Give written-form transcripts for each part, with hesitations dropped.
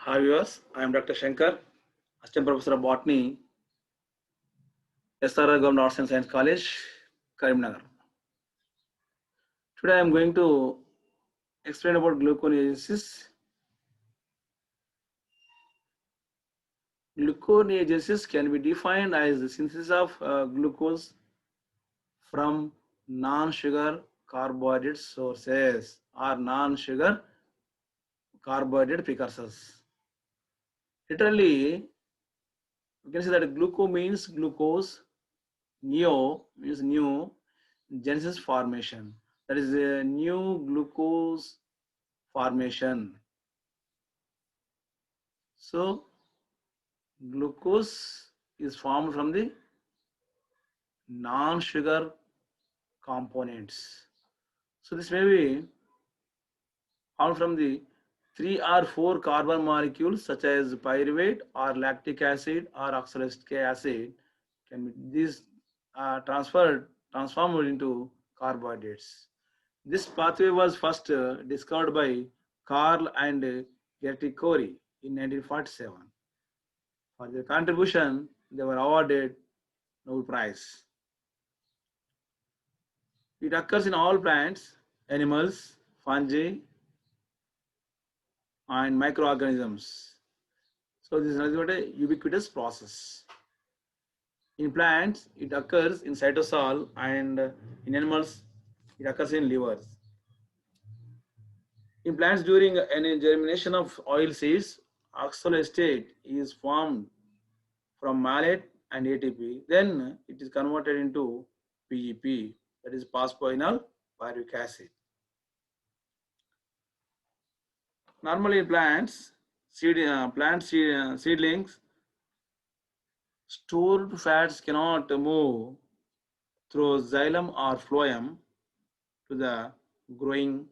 Hi viewers, I am Dr. Shankar, Assistant Professor of Botany, SRR Government Arts and Science College, Karimnagar. Today I am going to explain about gluconeogenesis. Gluconeogenesis can be defined as the synthesis of glucose from non-sugar carbohydrate sources or non-sugar carbohydrate precursors. Literally, we can say that gluco means glucose, neo means new, genesis formation. That is a new glucose formation. So glucose is formed from the non-sugar components. So this may be formed from the 3 or 4 carbon molecules such as pyruvate or lactic acid or oxalic acid can be these transformed into carbohydrates. This pathway was first discovered by Carl and Gerty Corey in 1947. For their contribution, they were awarded Nobel Prize. It occurs in all plants, animals, fungi, and microorganisms. So this is nothing but a ubiquitous process. In plants, it occurs in cytosol, and in animals, it occurs in livers. In plants, during any germination of oil seeds, oxaloacetate is formed from malate and ATP. Then it is converted into PEP, that is phosphoenol pyruvic acid. Normally, in plants, seedlings, stored fats cannot move through xylem or phloem to the growing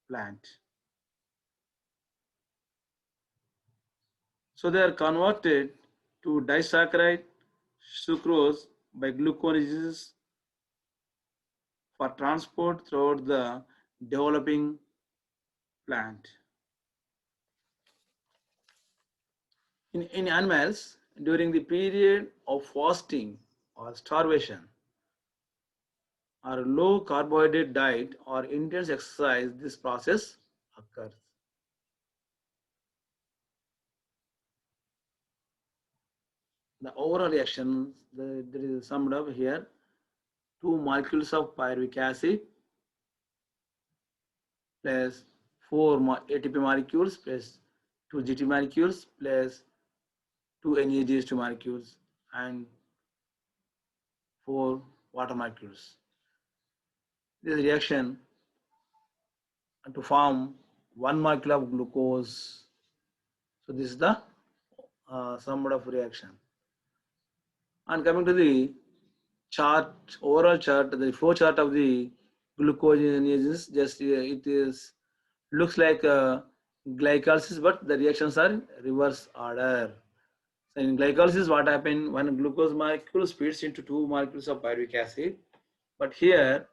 plant. So they are converted to disaccharide sucrose by gluconeogenesis for transport throughout the developing plant. In animals, during the period of fasting or starvation or low carbohydrate diet or intense exercise, this process occurs. The overall reaction, there is summed up here. 2 molecules of pyruvic acid plus 4 ATP molecules plus 2 GT molecules plus 2 NADH2 molecules and 4 water molecules. This reaction to form 1 molecule of glucose. So this is the summed up reaction. And coming to the chart, overall chart, the flow chart of the gluconeogenesis, just it is looks like glycolysis, but the reactions are in reverse order. So in glycolysis, what happened? One glucose molecule splits into 2 molecules of pyruvic acid, but here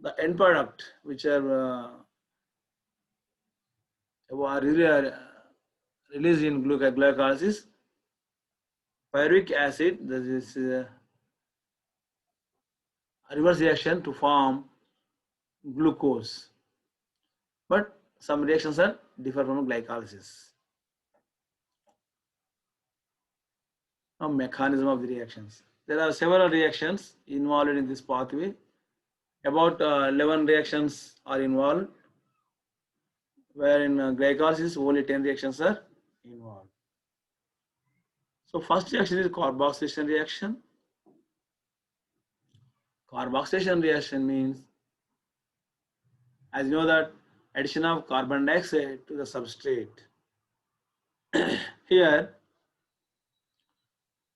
the end product, which are released in glycolysis, pyruvic acid, that is a reverse reaction to form glucose. But some reactions are differ from glycolysis. Now, mechanism of the reactions. There are several reactions involved in this pathway. About 11 reactions are involved, where in glycolysis only 10 reactions are involved. So first reaction is carboxylation reaction. Carboxylation reaction means, as you know, that addition of carbon dioxide to the substrate. Here,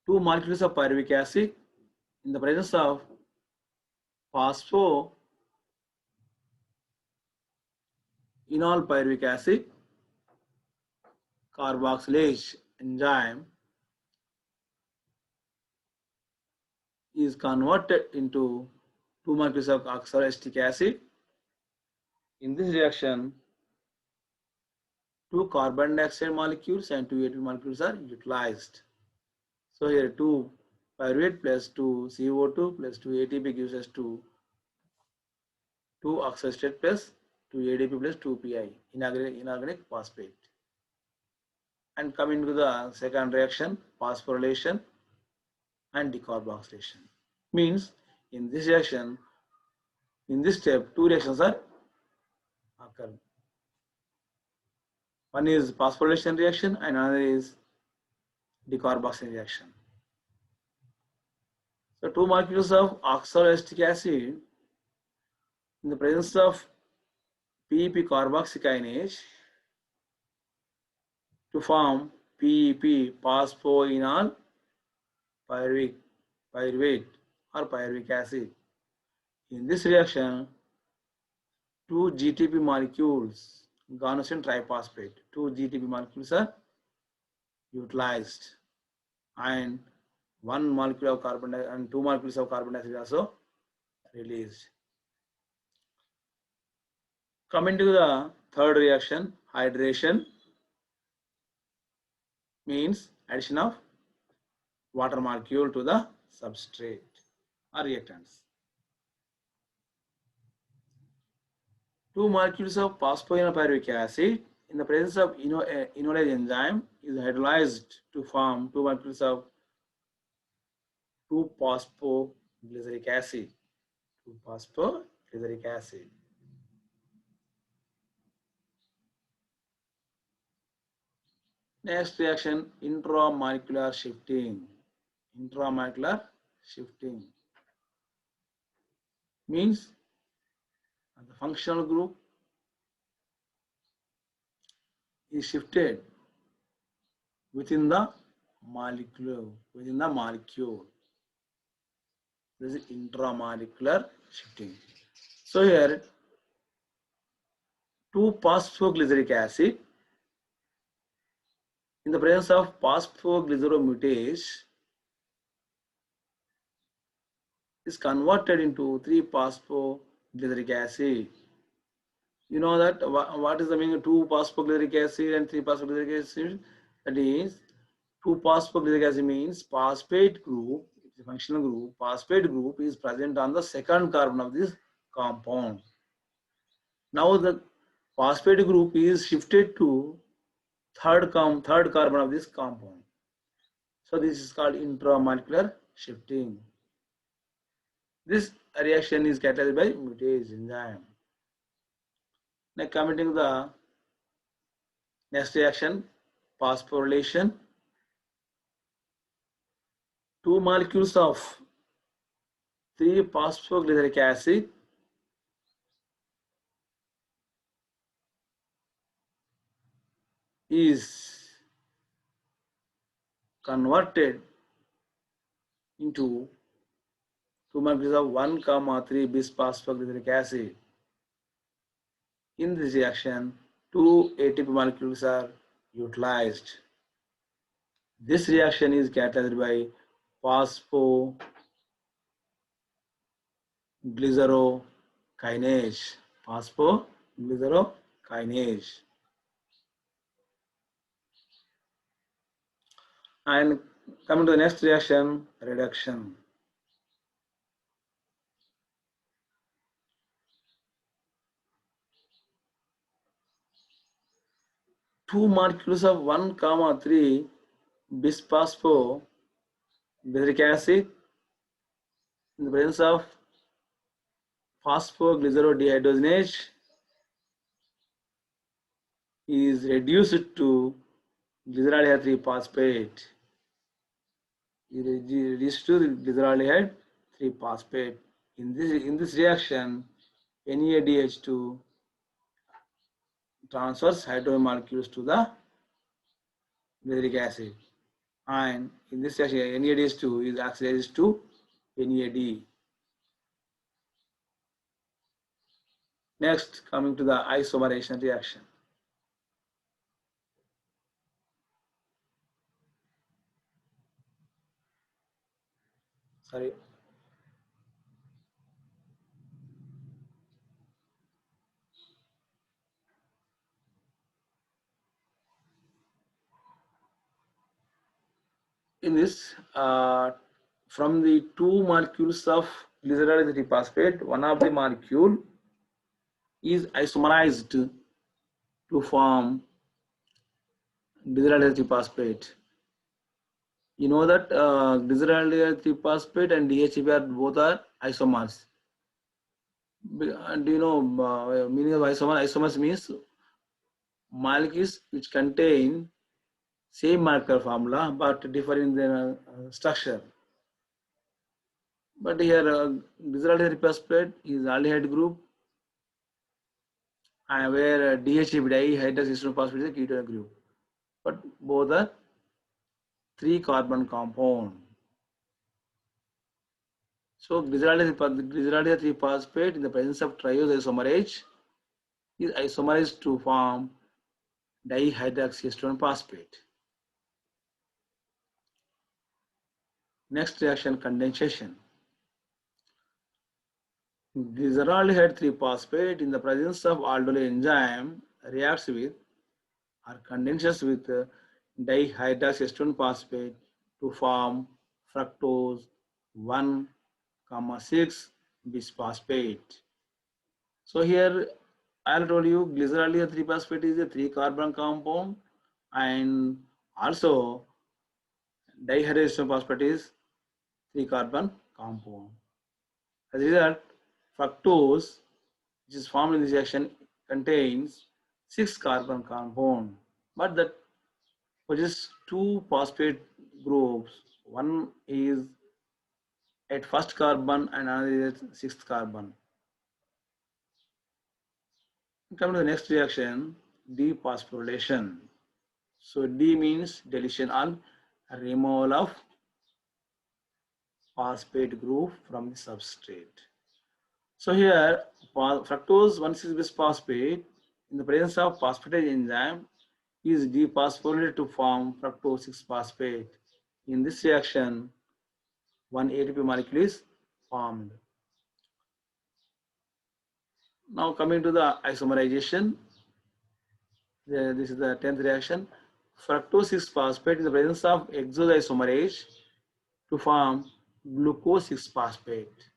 2 molecules of pyruvic acid in the presence of phosphoenol pyruvic acid, carboxylase enzyme is converted into 2 molecules of oxaloacetic acid. In this reaction, two carbon dioxide molecules and two ATP molecules are utilized. So here 2 pyruvate plus 2 CO2 plus 2 ATP gives us 2 oxystrate plus 2 ADP plus 2 PI, inorganic phosphate. And coming to the second reaction, phosphorylation and decarboxylation. Means in this reaction, in this step, two reactions are occur. One is phosphorylation reaction and another is decarboxylation reaction. So two molecules of oxaloacetic acid in the presence of PEP carboxykinase to form PEP phosphoenol pyruvate or pyruvic acid. In this reaction, two GTP molecules, guanosine triphosphate, two GTP molecules are utilized and one molecule of carbon dioxide and two molecules of carbon dioxide also released. Coming to the third reaction, hydration means addition of water molecule to the substrate or reactants. Two molecules of phosphoenolpyruvic acid in the presence of enolase enzyme is hydrolyzed to form two molecules of 2-phosphoglyceric acid. 2-phosphoglyceric acid. Next reaction, intramolecular shifting. Intramolecular shifting means the functional group is shifted within the molecule. This is intramolecular shifting. So here 2-phosphoglyceric acid in the presence of phosphoglyceromutase is converted into 3-phosphoglyceric acid. You know that what is the meaning of 2-phosphoglyceric acid and 3-phosphoglyceric acid? That is 2-phosphoglyceric acid means phosphate group, it's a functional group, phosphate group is present on the second carbon of this compound. Now the phosphate group is shifted to third carbon of this compound. So this is called intramolecular shifting. This reaction is catalyzed by mutase enzyme. Now coming to the next reaction, phosphorylation. Two molecules of 3-phosphoglyceric acid is converted into two molecules of 1,3 bis-phosphoglyceric acid. In this reaction, two ATP molecules are utilized. This reaction is catalyzed by phosphoglycerokinase. Phosphoglycerokinase. And coming to the next reaction, reduction. Two molecules of 1,3 bis-phosphoglyceric acid in the presence of phosphoglycerodehydrogenase is reduced to glyceraldehyde 3-phosphate. Reduced to glyceraldehyde 3-phosphate. In this reaction, NADH2 transfers hydrogen molecules to the glyceric acid, and in this reaction, NADH2 is oxidized to NAD. Next, coming to the isomerization reaction. Sorry. In this, from the two molecules of glycerol triphosphate, one of the molecule is isomerized to form glycerol triphosphate. You know that glycerol triphosphate and DHEP are both are isomers. Do you know meaning of isomer? Isomers means molecules which contain same molecular formula but differ in their structure. But here, glycerol triphosphate is aldehyde group, where DHEP dihydroxyethanol phosphate is a ketone group. But both are three carbon compound. So glycerol triphosphate in the presence of triose isomerase is isomerized to form dihydroxyethanol phosphate. Next reaction, condensation. Glyceraldehyde triphosphate in the presence of aldol enzyme reacts with or condenses with dihydroxyethanol phosphate to form fructose 1,6 bisphosphate. So here I told you glyceraldehyde triphosphate is a three carbon compound, and also dihydroxyethanol phosphate is three carbon compound. As a result, fructose, which is formed in this reaction, contains six carbon compound, but that possesses two phosphate groups. One is at first carbon and another is at sixth carbon. Coming to the next reaction, dephosphorylation. So D means deletion or removal of phosphate group from the substrate. So here fructose 1,6 bisphosphate in the presence of phosphatase enzyme is dephosphorylated to form fructose 6-phosphate. In this reaction, one ATP molecule is formed. Now coming to the isomerization, this is the 10th reaction. Fructose 6-phosphate in the presence of exosisomerase to form glucose 6-phosphate.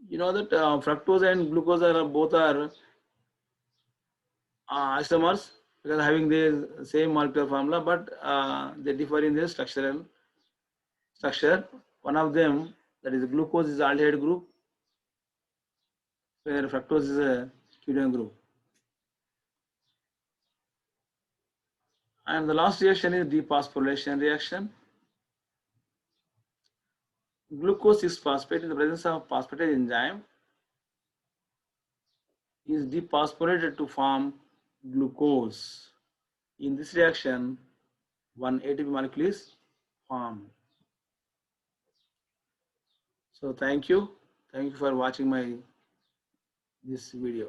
You know that fructose and glucose are both are isomers because having the same molecular formula, but they differ in their structural structure. One of them, that is glucose, is aldehyde group, where fructose is a ketone group. And the last reaction is dephosphorylation reaction. Glucose 6-phosphate in the presence of phosphatase enzyme is dephosphorylated to form glucose. In this reaction, one ATP molecule is formed. So thank you for watching this video.